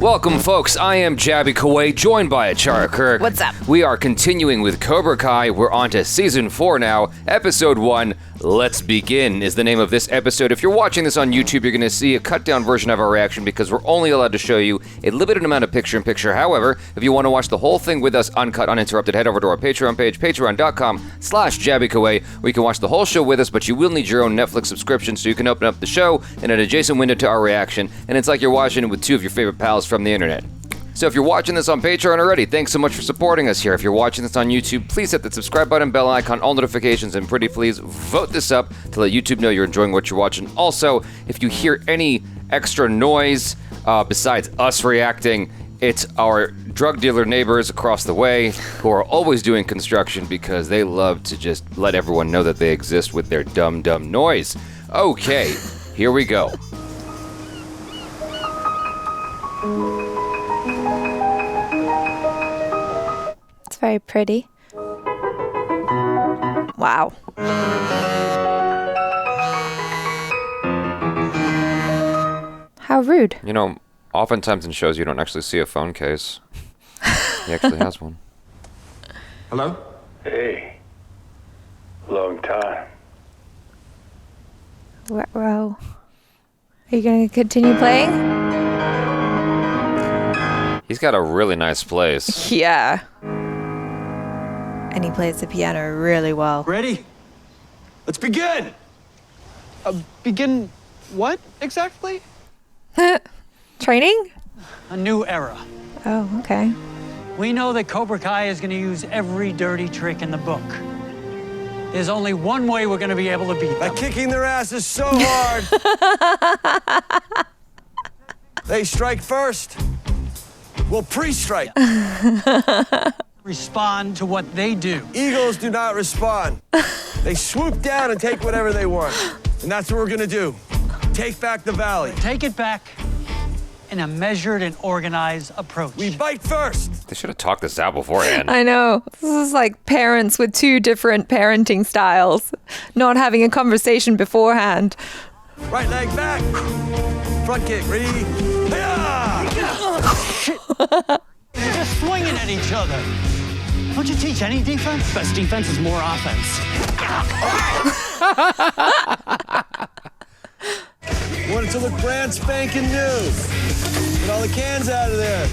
Welcome, folks. I am Jaby Koay, joined by ACHARA KIRK. What's up? We are continuing with Cobra Kai. We're on to Season 4 now. Episode 1, Let's Begin, is the name of this episode. If you're watching this on YouTube, you're going to see a cut-down version of our reaction because we're only allowed to show you a limited amount of picture-in-picture. However, if you want to watch the whole thing with us, uncut, uninterrupted, head over to our Patreon page, patreon.com/JabyKoay, where you can watch the whole show with us, but you will need your own Netflix subscription so you can open up the show in an adjacent window to our reaction, and it's like you're watching it with two of your favorite pals from the internet. So if you're watching this on Patreon already, thanks so much for supporting us here. If you're watching this on YouTube, please hit the subscribe button, bell icon, all notifications, and pretty please vote this up to let YouTube know you're enjoying what you're watching. Also, if you hear any extra noise besides us reacting, it's our drug dealer neighbors across the way who are always doing construction because they love to just let everyone know that they exist with their dumb noise. Okay, here we go. It's very pretty. Wow. How rude. You know, oftentimes in shows you don't actually see a phone case. He actually has one. Hello? Hey. Long time. Wow. Are you going to continue playing? He's got a really nice place. Yeah. And he plays the piano really well. Ready? Let's begin! Begin what exactly? Training? A new era. Oh, okay. We know that Cobra Kai is going to use every dirty trick in the book. There's only one way we're going to be able to beat them. By kicking their asses so hard. They strike first. We'll pre-strike. Respond to what they do. Eagles do not respond. They swoop down and take whatever they want. And that's what we're gonna do. Take back the valley. Take it back in a measured and organized approach. We bite first. They should have talked this out beforehand. I know. This is like parents with two different parenting styles, not having a conversation beforehand. Right leg back. Front kick. Ready? Hi-ya! They're swinging at each other. Don't you teach any defense? Best defense is more offense. Want it to look brand spanking new. Get all the cans out of there.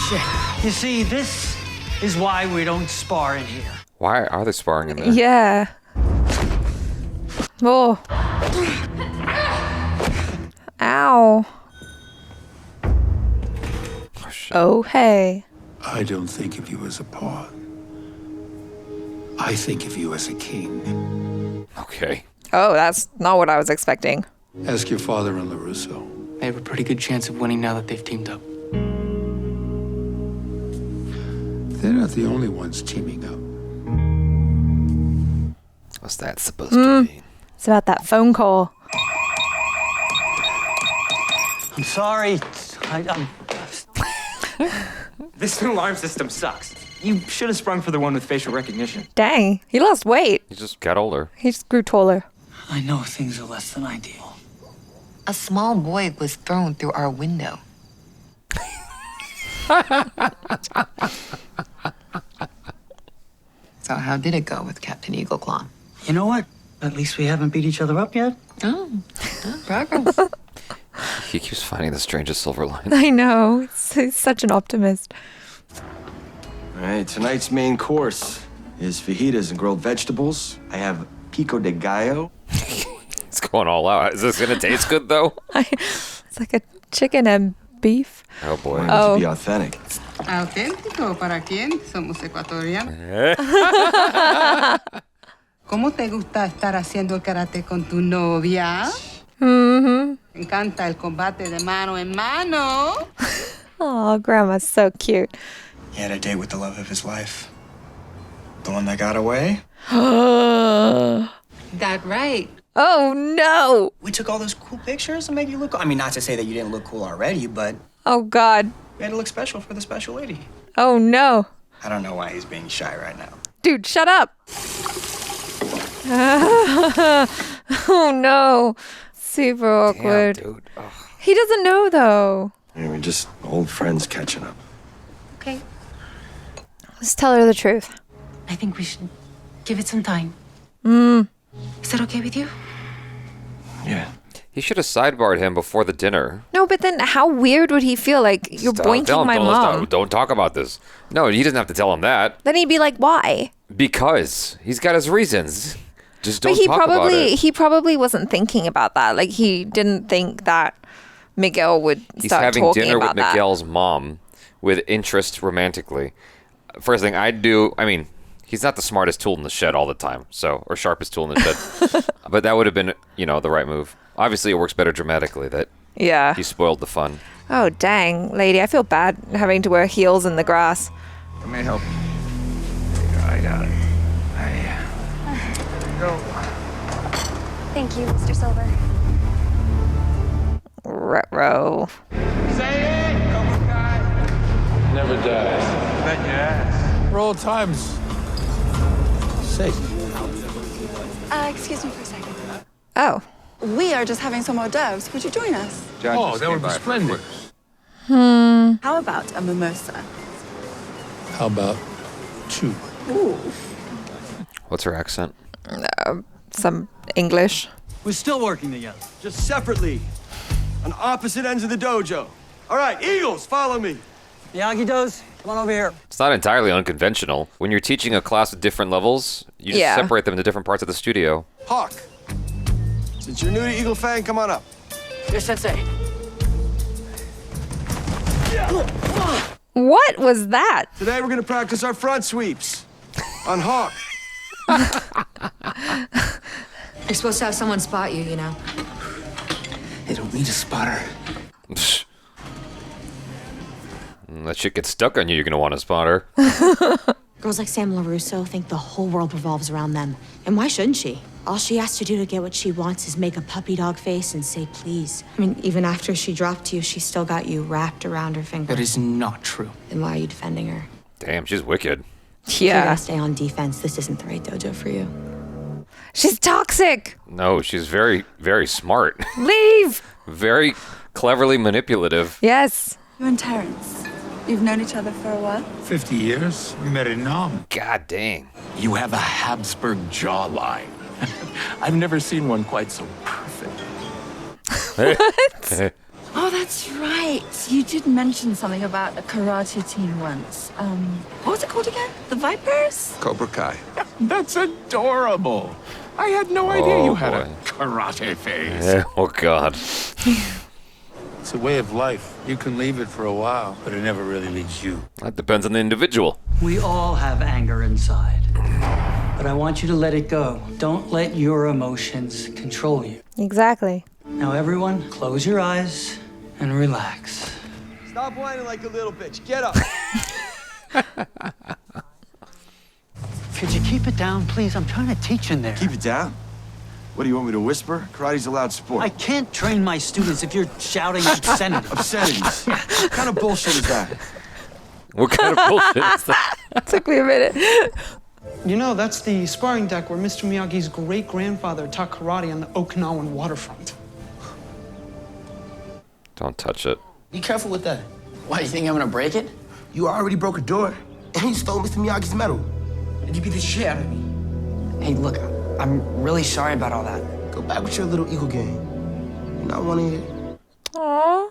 Shit. You see, this is why we don't spar in here. Why are they sparring in there? Yeah. Oh. Ow. Oh, shit. Oh, hey. I don't think of you as a pawn. I think of you as a king. Okay. Oh, that's not what I was expecting. Ask your father and LaRusso. They have a pretty good chance of winning now that they've teamed up. They're not the only ones teaming up. What's that supposed to mean? It's about that phone call. I'm sorry. I'm This new alarm system sucks. You should have sprung for the one with facial recognition. Dang, he lost weight. He just got older. He just grew taller. I know things are less than ideal. A small boy was thrown through our window. So how did it go with Captain Eagleclaw? You know what? At least we haven't beat each other up yet. Oh, progress. He keeps finding the strangest silver lining. I know. He's such an optimist. All right, tonight's main course is fajitas and grilled vegetables. I have pico de gallo. It's going all out. Is this gonna taste good though? It's like a chicken and beef. Oh boy. I want it to be authentic. ¿Auténtico para quién? Somos ecuatorianos. ¿Cómo te gusta estar haciendo el karate con tu novia? Me encanta el combate de mano en mano. Oh, Grandma's so cute. He had a date with the love of his life. The one that got away? That right. Oh, no. We took all those cool pictures and made you look cool. I mean, not to say that you didn't look cool already, but Oh, God. we had to look special for the special lady. Oh, no. I don't know why he's being shy right now. Dude, shut up. Oh, no. super awkward. Damn, dude. Ugh. He doesn't know though. I mean, just old friends catching up. Okay. Let's tell her the truth. I think we should give it some time. Is that okay with you? Yeah. He should have sidebarred him before the dinner. No, but then how weird would he feel? Like, you're Tell boinking him, my mom. Don't talk about this. No, he doesn't have to tell him that. Then he'd be like, why? Because he's got his reasons. Just don't But talk about it. he probably wasn't thinking about that. Like, he didn't think that Miguel would He's start having talking dinner with about that. Miguel's mom with interest romantically. First thing I'd do, I mean, he's not the smartest tool in the shed all the time, or sharpest tool in the shed. But that would have been, the right move. Obviously, it works better dramatically that Yeah. he spoiled the fun. Oh, dang, lady. I feel bad having to wear heels in the grass. Let me help. I got it. Go. Thank you, Mr. Silver. Retro. Say it, Cobra Kai. Never dies. Bet your ass. Roll times. Safe. Excuse me for a second. Oh. We are just having some hors d'oeuvres. Would you join us? Oh, that would be splendid. How about a mimosa? How about 2? Ooh. What's her accent? Some English. We're still working together. Just separately, on opposite ends of the dojo. All right, Eagles, follow me. Miyagi-Dos, come on over here. It's not entirely unconventional. When you're teaching a class with different levels, you just Yeah. separate them into different parts of the studio. Hawk, since you're new to Eagle Fang, come on up. Yes, Sensei. What was that? Today we're gonna practice our front sweeps on Hawk. You're supposed to have someone spot you, you know. They don't need a spotter. That shit gets stuck on you, you're gonna want to spot her. Girls like Sam LaRusso think the whole world revolves around them. And why shouldn't she? All she has to do to get what she wants is make a puppy dog face and say please. I mean, even after she dropped you, she still got you wrapped around her finger. That is not true. Then why are you defending her? Damn, she's wicked. If you Yeah. gotta stay on defense, this isn't the right dojo for you. She's toxic. No, she's very, very smart. Leave. Very cleverly manipulative. Yes. You and Terrence, you've known each other for a while? 50 years. We met in Nam. God dang. You have a Habsburg jawline. I've never seen one quite so perfect. What? Oh, that's right. You did mention something about a karate team once. What was it called again? The Vipers? Cobra Kai. That's adorable. I had no idea you had a karate face. Oh, God. It's a way of life. You can leave it for a while, but it never really leaves you. That depends on the individual. We all have anger inside. But I want you to let it go. Don't let your emotions control you. Exactly. Now, everyone, close your eyes and relax. Stop whining like a little bitch. Get up. Could you keep it down, please? I'm trying to teach in there. Keep it down. What do you want me to whisper? Karate's a loud sport. I can't train my students if you're shouting obscenities. Obscenities. What kind of bullshit is that? What kind of bullshit is that? Took me a minute. You know, that's the sparring deck where Mr. Miyagi's great-grandfather taught karate on the Okinawan waterfront. Don't touch it. Be careful with that. Why, you think I'm gonna break it? You already broke a door, and you stole Mr. Miyagi's medal. And you beat the shit out of me. Hey, look, I'm really sorry about all that. Go back with your little eagle game. You're not one of it. Aw.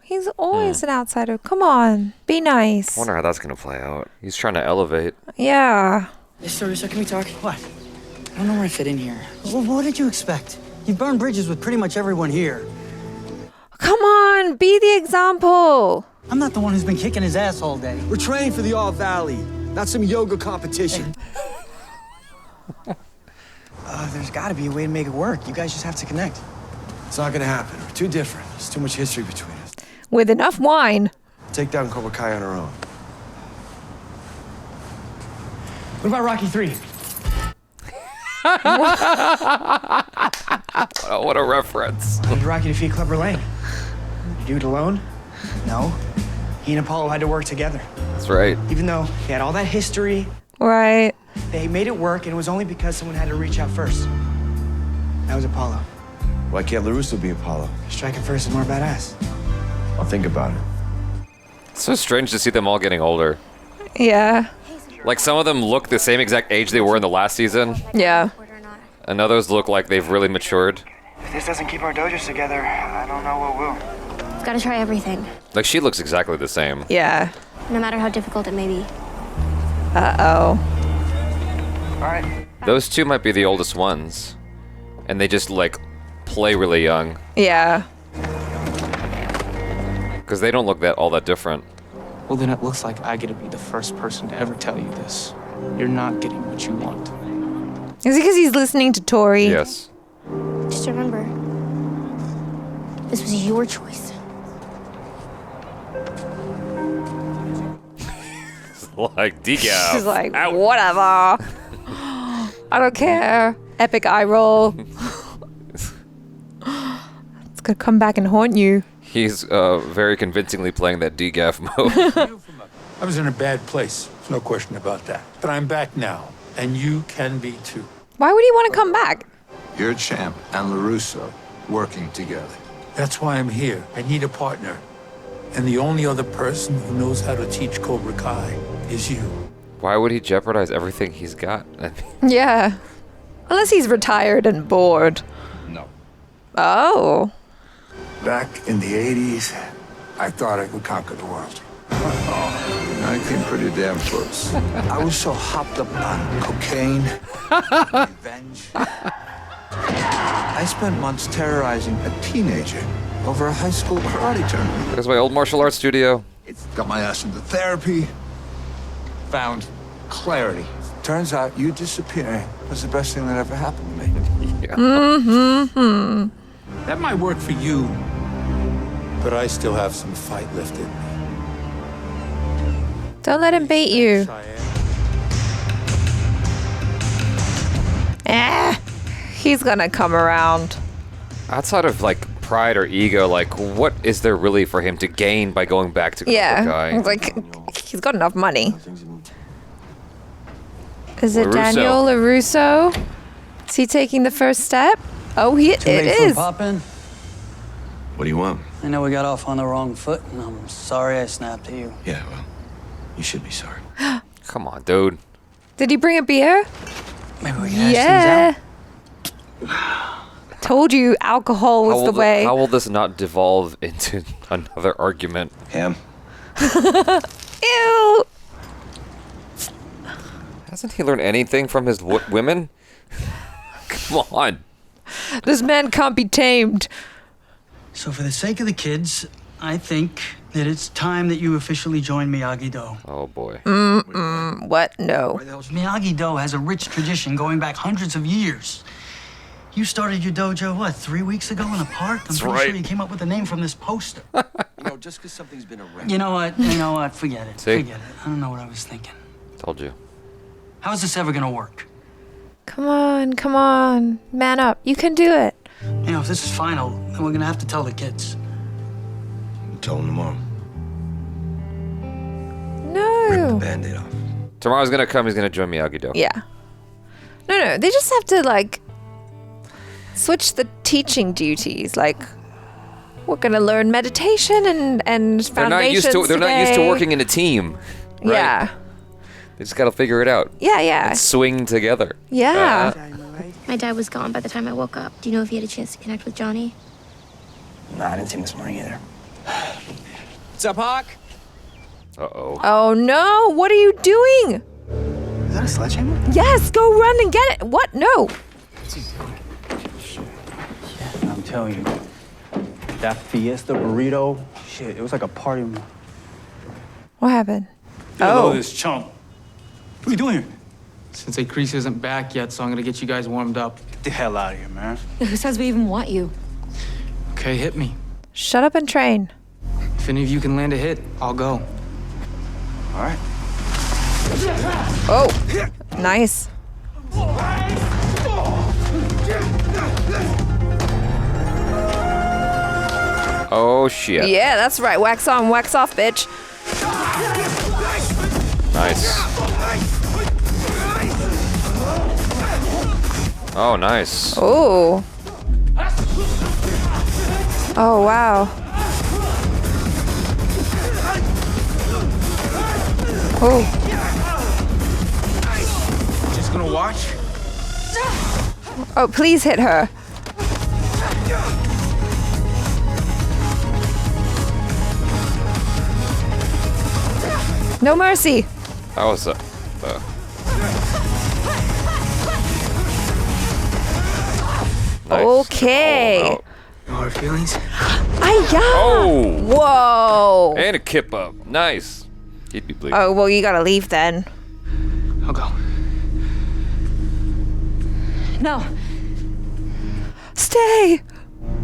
He's always an outsider. Come on. Be nice. I wonder how that's going to play out. He's trying to elevate. Yeah. Hey, so can we talk? What? I don't know where I fit in here. Well, what did you expect? You burned bridges with pretty much everyone here. Come on. Be the example. I'm not the one who's been kicking his ass all day. We're training for the All Valley, not some yoga competition. There's gotta be a way to make it work. You guys just have to connect. It's not gonna happen. We're too different. There's too much history between us. With enough wine. Take down Cobra Kai on our own. What about Rocky 3? Oh, what a reference. Did Rocky defeat Clubber Lang? You do it alone? No. He and Apollo had to work together. That's right. Even though they had all that history, Right. they made it work, and it was only because someone had to reach out first. That was Apollo. Why can't LaRusso be Apollo? Striking first is more badass. I'll think about it. It's so strange to see them all getting older. Yeah. Like, some of them look the same exact age they were in the last season, Yeah. and others look like they've really matured. If this doesn't keep our dojos together, I don't know what will. Gotta try everything, Like, she looks exactly the same. Yeah. no matter how difficult it may be. Uh-oh. All right. Those two might be the oldest ones, and they just, like, play really young, Yeah. because they don't look all that different. Well, then it looks like I get to be the first person to ever tell you this. You're not getting what you want. Is it because he's listening to Tori? Yes. Just remember, this was your choice. Like, decaf. She's like, whatever. I don't care. Epic eye roll. It's gonna come back and haunt you. He's very convincingly playing that decaf mode. I was in a bad place. There's no question about that. But I'm back now, and you can be too. Why would he want to come back? You're Champ and LaRusso working together. That's why I'm here. I need a partner. And the only other person who knows how to teach Cobra Kai is you. Why would he jeopardize everything he's got? I mean, Yeah. Unless he's retired and bored. No. Oh. Back in the 80s, I thought I could conquer the world. I came pretty damn close. I was so hopped up on cocaine, revenge. I spent months terrorizing a teenager over a high school karate tournament. there's my old martial arts studio. Got my ass into therapy, found clarity. Turns out you disappearing was the best thing that ever happened to me. Yeah. Mm-hmm. That might work for you, but I still have some fight left in me. Don't let him bait you. He's gonna come around. Outside of, like, pride or ego, like, what is there really for him to gain by going back to Cobra Kai? Yeah. Like, he's got enough money. Is it LaRusso. Daniel LaRusso? Is he taking the first step? Oh, it is. Pop in. What do you want? I know we got off on the wrong foot, and I'm sorry I snapped at you. Yeah, well, you should be sorry. Come on, dude. Did he bring a beer? Maybe we can Yeah. hash Told you alcohol was the way. How will this not devolve into another argument? Ham? Ew. Hasn't he learned anything from his women? Come on. This man can't be tamed. So for the sake of the kids, I think that it's time that you officially join Miyagi-Do. Oh, boy. What? No. Miyagi-Do has a rich tradition going back hundreds of years. You started your dojo, what, 3 weeks ago in a park? I'm pretty sure you came up with the name from this poster. Just because something's been around. You know what? Forget it. See? Forget it. I don't know what I was thinking. Told you. How is this ever gonna work? Come on. Man up. You can do it. You know, if this is final, then we're gonna have to tell the kids. Tell him tomorrow. No. Band-Aid off. Tomorrow's gonna come, he's gonna join Miyagi-Do. Yeah. No. They just have to, like, switch the teaching duties. Like, we're gonna learn meditation and foundations They're not used to working in a team. Right? Yeah. They just gotta figure it out. Yeah. And swing together. Yeah. My dad was gone by the time I woke up. Do you know if he had a chance to connect with Johnny? No, I didn't see him this morning either. What's up, Hawk? Uh-oh. Oh no! What are you doing? Is that a sledgehammer? Yes, go run and get it. What? No. I'm telling you, that Fiesta burrito, shit, it was like a party. What happened? Hello, this chump. What are you doing here? Since Crease isn't back yet, so I'm gonna get you guys warmed up. Get the hell out of here, man. Who says we even want you? Okay, hit me. Shut up and train. If any of you can land a hit, I'll go. All right. Oh, nice. Oh, shit. Yeah, that's right. Wax on, wax off, bitch. Nice. Oh, nice. Oh. Oh, wow. Oh. Just gonna watch? Oh, please hit her. No mercy. That was nice. Okay. Oh, No hard feelings? Ay-ya! oh. Whoa. And a kip up. Nice. He'd be bleeding. Oh, well, you gotta leave then. I'll go. No. Stay.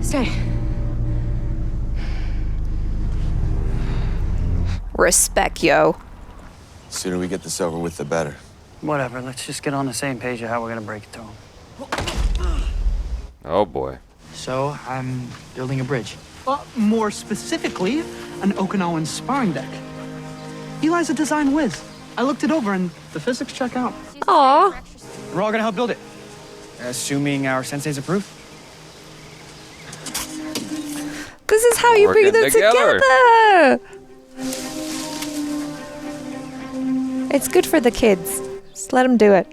Stay. Respect, yo. The sooner we get this over with, the better. Whatever, let's just get on the same page of how we're gonna break it to him. Oh boy. So, I'm building a bridge. More specifically, an Okinawan sparring deck. Eli's a design whiz. I looked it over and the physics check out. Aw. We're all gonna help build it. Assuming our senseis approve. This is how you bring Working them together. together. It's good for the kids. Just let them do it.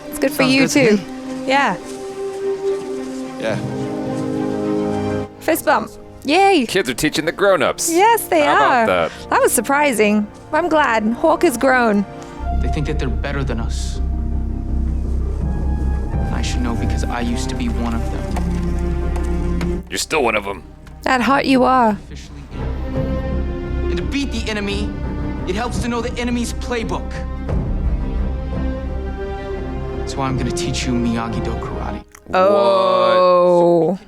It's good for Sounds you good to too. Yeah. Yeah. Fist bump. Yay. Kids are teaching the grown-ups. Yes, they How are. about that? That was surprising. I'm glad. Hawk has grown. They think that they're better than us. I should know because I used to be one of them. You're still one of them. At heart, you are. And to beat the enemy, it helps to know the enemy's playbook. That's why I'm gonna teach you Miyagi-Do karate. Oh.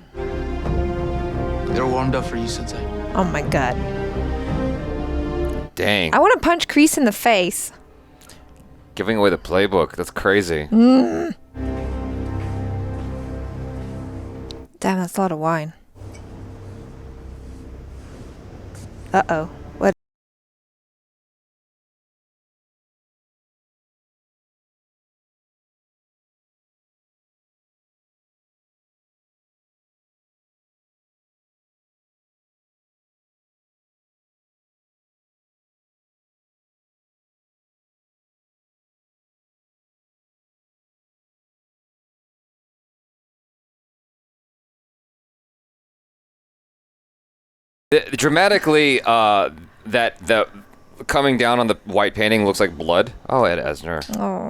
They're warmed up for you, Sensei. Oh my god. Dang. I want to punch Kreese in the face. Giving away the playbook. That's crazy. Mm. Damn, that's a lot of wine. Uh-oh. What? Dramatically, that the coming down on the white painting looks like blood. Oh, Ed Asner,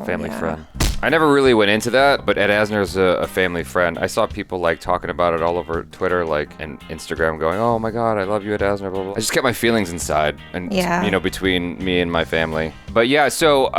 family friend. I never really went into that, but Ed Asner's a family friend. I saw people like talking about it all over Twitter, like and Instagram, going, "Oh my God, I love you, Ed Asner." Blah, blah. I just kept my feelings inside, and Yeah. you know, between me and my family. But yeah, so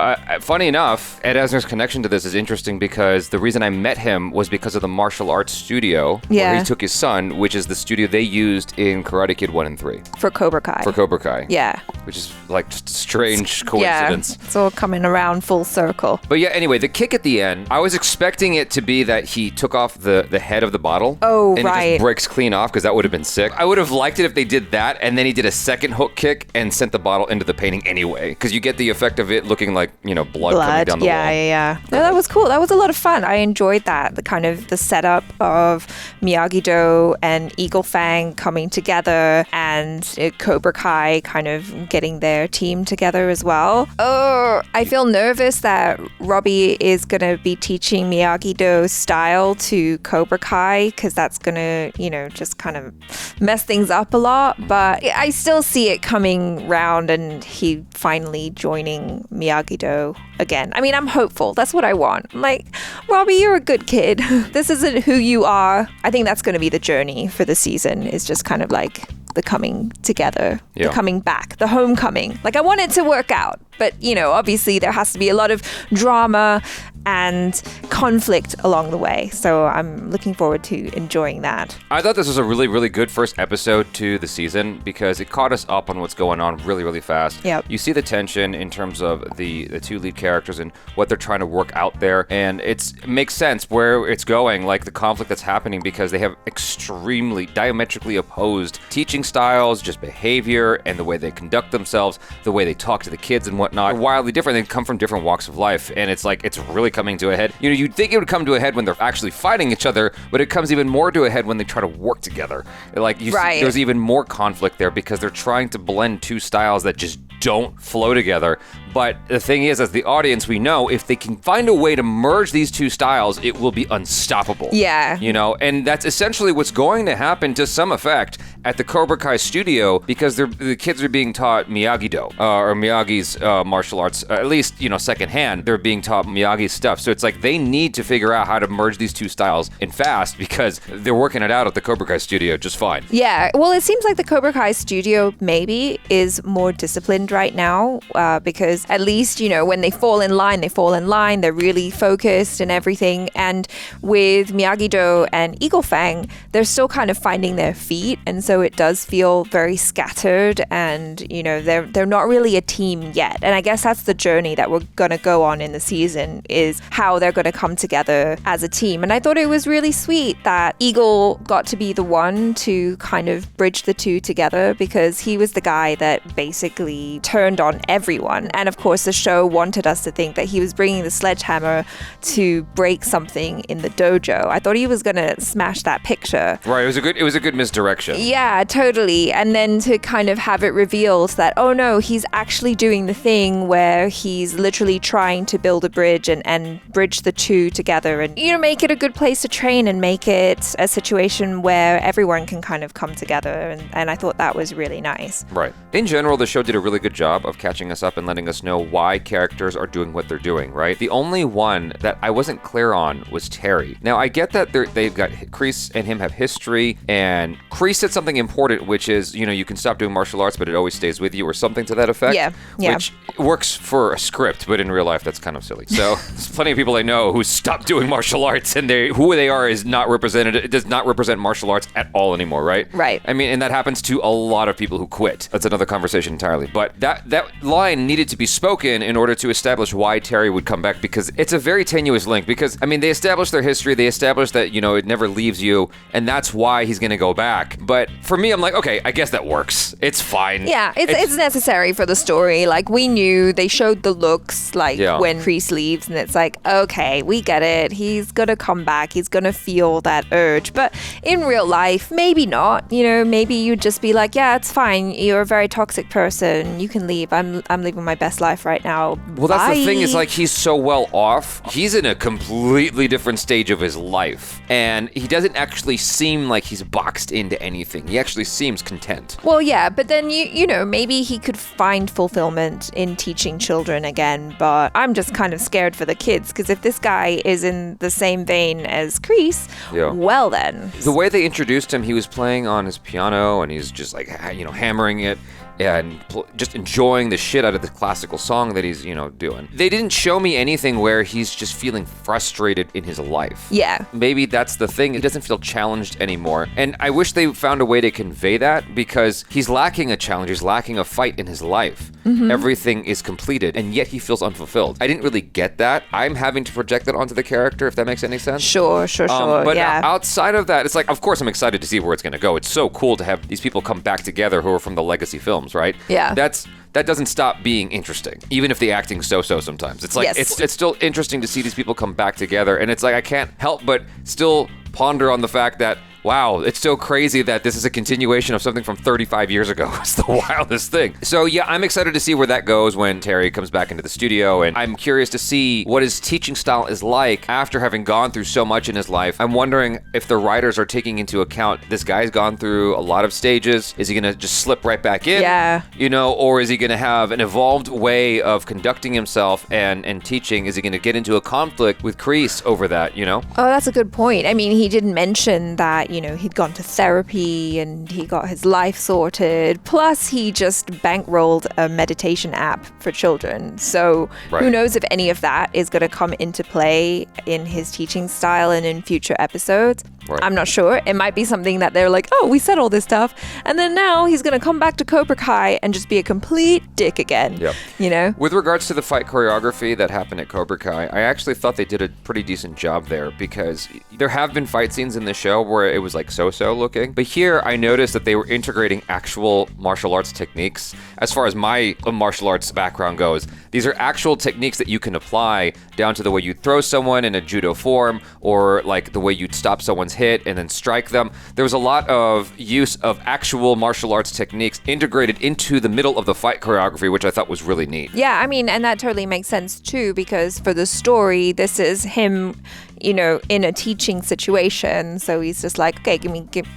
funny enough, Ed Asner's connection to this is interesting because the reason I met him was because of the martial arts studio where Yeah. he took his son, which is the studio they used in Karate Kid 1 and 3. For Cobra Kai. For Cobra Kai. Yeah. Which is like just a strange coincidence. Yeah, it's all coming around full circle. But yeah, anyway, the kick at the end, I was expecting it to be that he took off the head of the bottle. Oh, and it right. just breaks clean off, because that would have been sick. I would have liked it if they did that, and then he did a second hook kick and sent the bottle into the painting anyway, because you get the effect of it looking like, you know, blood coming down the wall. Yeah. No, that was cool. That was a lot of fun. I enjoyed that. The kind of the setup of Miyagi-Do and Eagle Fang coming together, and Cobra Kai kind of getting their team together as well. Oh, I feel nervous that Robbie is going to be teaching Miyagi-Do style to Cobra Kai, because that's going to, you know, just kind of mess things up a lot. But I still see it coming round and he finally joining Miyagi-Do again. I mean, I'm hopeful. That's what I want. I'm like, Robbie, you're a good kid. This isn't who you are. I think that's going to be the journey for the season, is just kind of like the coming together, Yeah. the coming back, the homecoming. Like, I want it to work out, but, you know, obviously there has to be a lot of drama and conflict along the way. So I'm looking forward to enjoying that. I thought this was a really, really good first episode to the season, because it caught us up on what's going on really, really fast. Yep. You see the tension in terms of the two lead characters and what they're trying to work out there, and it makes sense where it's going, like the conflict that's happening, because they have extremely diametrically opposed teaching styles, just behavior, and the way they conduct themselves, the way they talk to the kids and whatnot. They're wildly different. They come from different walks of life, and it's like, it's really coming to a head. You know, you'd think it would come to a head when they're actually fighting each other, but it comes even more to a head when they try to work together. Like, you see, there's even more conflict there because they're trying to blend two styles that just don't flow together. But the thing is, as the audience, we know if they can find a way to merge these two styles, it will be unstoppable. Yeah. You know, and that's essentially what's going to happen to some effect at the Cobra Kai studio, because the kids are being taught Miyagi-Do, or Miyagi's martial arts, at least, you know, secondhand. They're being taught Miyagi's stuff. So it's like they need to figure out how to merge these two styles and fast, because they're working it out at the Cobra Kai studio just fine. Yeah, well, it seems like the Cobra Kai studio maybe is more disciplined right now, because at least, you know, when they fall in line, they're really focused and everything. And with Miyagi-Do and Eagle Fang, they're still kind of finding their feet, and so it does feel very scattered, and, you know, they're not really a team yet. And I guess that's the journey that we're gonna go on in the season, is how they're gonna come together as a team. And I thought it was really sweet that Eagle got to be the one to kind of bridge the two together, because he was the guy that basically turned on everyone. And of course, the show wanted us to think that he was bringing the sledgehammer to break something in the dojo. I thought he was gonna smash that picture. Right, it was a good misdirection. Yeah, totally. And then to kind of have it revealed that, oh no, he's actually doing the thing where he's literally trying to build a bridge and bridge the two together, and, you know, make it a good place to train and make it a situation where everyone can kind of come together. And I thought that was really nice. Right. In general, the show did a really good job of catching us up and letting us know why characters are doing what they're doing, right? The only one that I wasn't clear on was Terry. Now, I get that they've got Kreese and him have history, and Kreese said something important, which is, you know, you can stop doing martial arts, but it always stays with you, or something to that effect. Yeah. Which works for a script, but in real life, that's kind of silly. So there's plenty of people I know who stopped doing martial arts, and who they are is not represented. It does not represent martial arts at all anymore, right? Right. I mean, and that happens to a lot of people who quit. That's another conversation entirely. But that line needed to be spoken in order to establish why Terry would come back, because it's a very tenuous link. Because, I mean, they established their history, they established that, you know, it never leaves you, and that's why he's going to go back. But for me, I'm like, okay, I guess that works. It's fine. Yeah, it's necessary for the story. Like, we knew, they showed the looks, like, when Kreese leaves, and it's like, okay, we get it. He's going to come back. He's going to feel that urge. But in real life, maybe not. You know, maybe you'd just be like, yeah, it's fine. You're a very toxic person. You can leave. I'm living my best life right now. Well, that's the thing, is like, he's so well off. He's in a completely different stage of his life, and he doesn't actually seem like he's boxed into anything. He actually seems content. Well, yeah, but then, you know, maybe he could find fulfillment in teaching children again, but I'm just kind of scared for the kids, because if this guy is in the same vein as Kreese, well then. The way they introduced him, he was playing on his piano, and he's just like, you know, hammering it and just enjoying the shit out of the classical song that he's, you know, doing. They didn't show me anything where he's just feeling frustrated in his life. Yeah. Maybe that's the thing. He doesn't feel challenged anymore. And I wish they found a way to convey that, because he's lacking a challenge. He's lacking a fight in his life. Mm-hmm. Everything is completed, and yet he feels unfulfilled. I didn't really get that. I'm having to project that onto the character, if that makes any sense. Sure. But yeah. Outside of that, it's like, of course I'm excited to see where it's going to go. It's so cool to have these people come back together who are from the legacy films, right? Yeah. That doesn't stop being interesting, even if the acting's so-so sometimes. It's like, it's still interesting to see these people come back together, and it's like, I can't help but still ponder on the fact that, wow, it's so crazy that this is a continuation of something from 35 years ago. It's the wildest thing. So yeah, I'm excited to see where that goes when Terry comes back into the studio, and I'm curious to see what his teaching style is like after having gone through so much in his life. I'm wondering if the writers are taking into account this guy's gone through a lot of stages. Is he gonna just slip right back in? Yeah. You know, or is he gonna have an evolved way of conducting himself and teaching? Is he gonna get into a conflict with Kreese over that, you know? Oh, that's a good point. I mean, he didn't mention that, you know, he'd gone to therapy and he got his life sorted. Plus, he just bankrolled a meditation app for children. So who knows if any of that is going to come into play in his teaching style and in future episodes. Right. I'm not sure. It might be something that they're like, oh, we said all this stuff. And then now he's going to come back to Cobra Kai and just be a complete dick again. Yep. You know? With regards to the fight choreography that happened at Cobra Kai, I actually thought they did a pretty decent job there because there have been fight scenes in the show where it was like so-so looking. But here I noticed that they were integrating actual martial arts techniques. As far as my martial arts background goes, these are actual techniques that you can apply down to the way you throw someone in a judo form or like the way you'd stop someone's hit and then strike them. There was a lot of use of actual martial arts techniques integrated into the middle of the fight choreography, which I thought was really neat. Yeah, I mean, and that totally makes sense too, because for the story, this is him, you know, in a teaching situation. So he's just like, okay,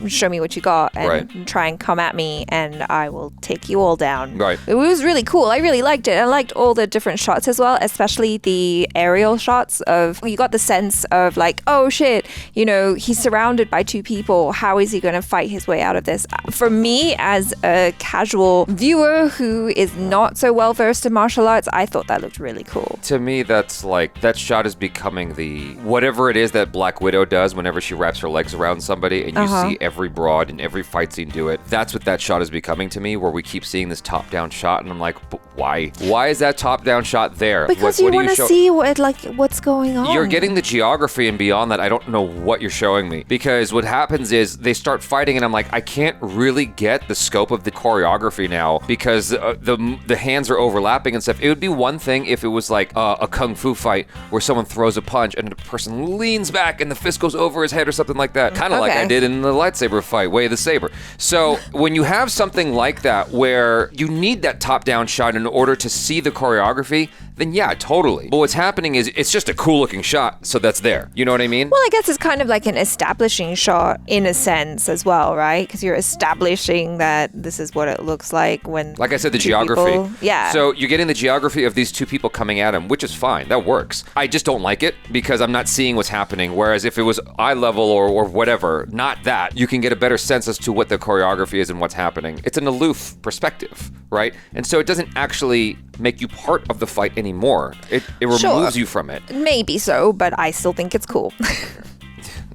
show me what you got and try and come at me and I will take you all down. Right. It was really cool. I really liked it. I liked all the different shots as well, especially the aerial shots of, you got the sense of like, oh shit, you know, he's surrounded by two people. How is he going to fight his way out of this? For me, as a casual viewer who is not so well versed in martial arts, I thought that looked really cool. To me, that's like, that shot is becoming the, whatever it is that Black Widow does whenever she wraps her legs around somebody and you see every broad in every fight scene do it. That's what that shot is becoming to me, where we keep seeing this top-down shot and I'm like, but why? Why is that top-down shot there? Because you want to see what's going on. You're getting the geography, and beyond that, I don't know what you're showing me. Because what happens is they start fighting, and I'm like, I can't really get the scope of the choreography now because the hands are overlapping and stuff. It would be one thing if it was like a kung fu fight where someone throws a punch and the person leans back and the fist goes over his head or something like that. Kind of like I did in the lightsaber fight, Way of the Saber. So when you have something like that where you need that top-down shot in order to see the choreography, then yeah, totally. But what's happening is it's just a cool looking shot, so that's there. You know what I mean? Well, I guess it's kind of like an establishing shot in a sense as well, right? Because you're establishing that this is what it looks like when... Like I said, the geography. People, yeah. So you're getting the geography of these two people coming at him, which is fine. That works. I just don't like it because I'm not seeing what's happening. Whereas if it was eye level or whatever, not that, you can get a better sense as to what the choreography is and what's happening. It's an aloof perspective, right? And so it doesn't actually make you part of the fight anymore. It removes you from it. Maybe so, but I still think it's cool.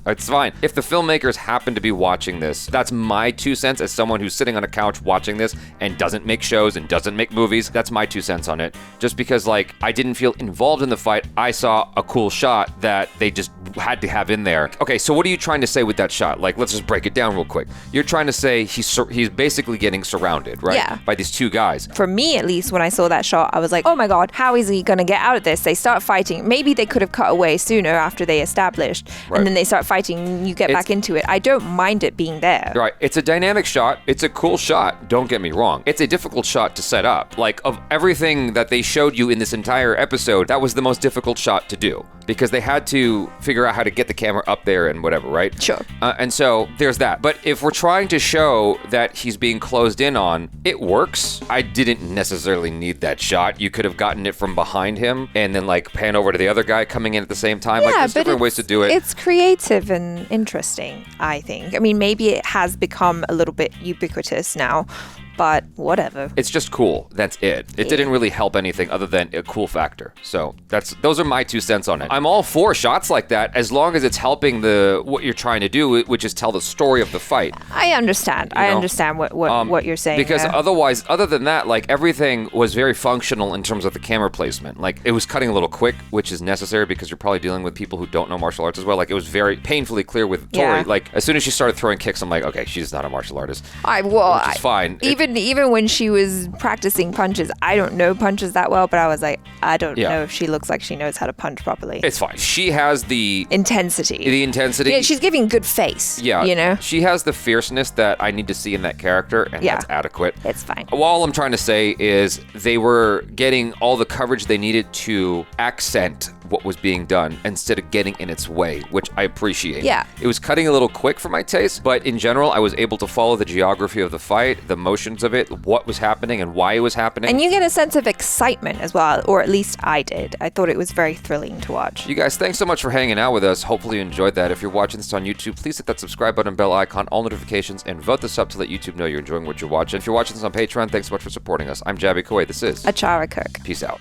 It's fine. If the filmmakers happen to be watching this, that's my 2 cents as someone who's sitting on a couch watching this and doesn't make shows and doesn't make movies. That's my 2 cents on it. Just because, like, I didn't feel involved in the fight. I saw a cool shot that they just had to have in there. Okay, so what are you trying to say with that shot? Like, let's just break it down real quick. You're trying to say he's basically getting surrounded, right? Yeah. By these two guys. For me, at least, when I saw that shot, I was like, oh my God, how is he going to get out of this? They start fighting. Maybe they could have cut away sooner after they established. Right. And then they start fighting, you get back into it. I don't mind it being there. Right. It's a dynamic shot. It's a cool shot. Don't get me wrong. It's a difficult shot to set up. Like, of everything that they showed you in this entire episode, that was the most difficult shot to do because they had to figure out how to get the camera up there and whatever, right? Sure. And so there's that. But if we're trying to show that he's being closed in on, it works. I didn't necessarily need that shot. You could have gotten it from behind him and then like pan over to the other guy coming in at the same time. Yeah, like there's different ways to do it. It's creative and interesting, I think. I mean, maybe it has become a little bit ubiquitous now, but whatever. It's just cool. That's it. It didn't really help anything other than a cool factor. So those are my 2 cents on it. I'm all for shots like that as long as it's helping what you're trying to do, which is tell the story of the fight. I understand. I understand what you're saying. Because otherwise, other than that, like everything was very functional in terms of the camera placement. Like it was cutting a little quick, which is necessary because you're probably dealing with people who don't know martial arts as well. Like it was very painfully clear with Tori. Yeah. Like as soon as she started throwing kicks, I'm like, okay, she's not a martial artist. Which is fine. Even when she was practicing punches, I don't know punches that well, but I was like, I don't know if she looks like she knows how to punch properly. It's fine. She has the intensity. Yeah, she's giving good face. Yeah. You know? She has the fierceness that I need to see in that character, and that's adequate. It's fine. All I'm trying to say is they were getting all the coverage they needed to accent what was being done instead of getting in its way, which I appreciate. Yeah. It was cutting a little quick for my taste, but in general, I was able to follow the geography of the fight, the motions of it, what was happening and why it was happening. And you get a sense of excitement as well, or at least I did. I thought it was very thrilling to watch. You guys, thanks so much for hanging out with us. Hopefully you enjoyed that. If you're watching this on YouTube, please hit that subscribe button, bell icon, all notifications, and vote this up to let YouTube know you're enjoying what you're watching. If you're watching this on Patreon, thanks so much for supporting us. I'm Jaby Koay. This is ACHARA KIRK. Peace out.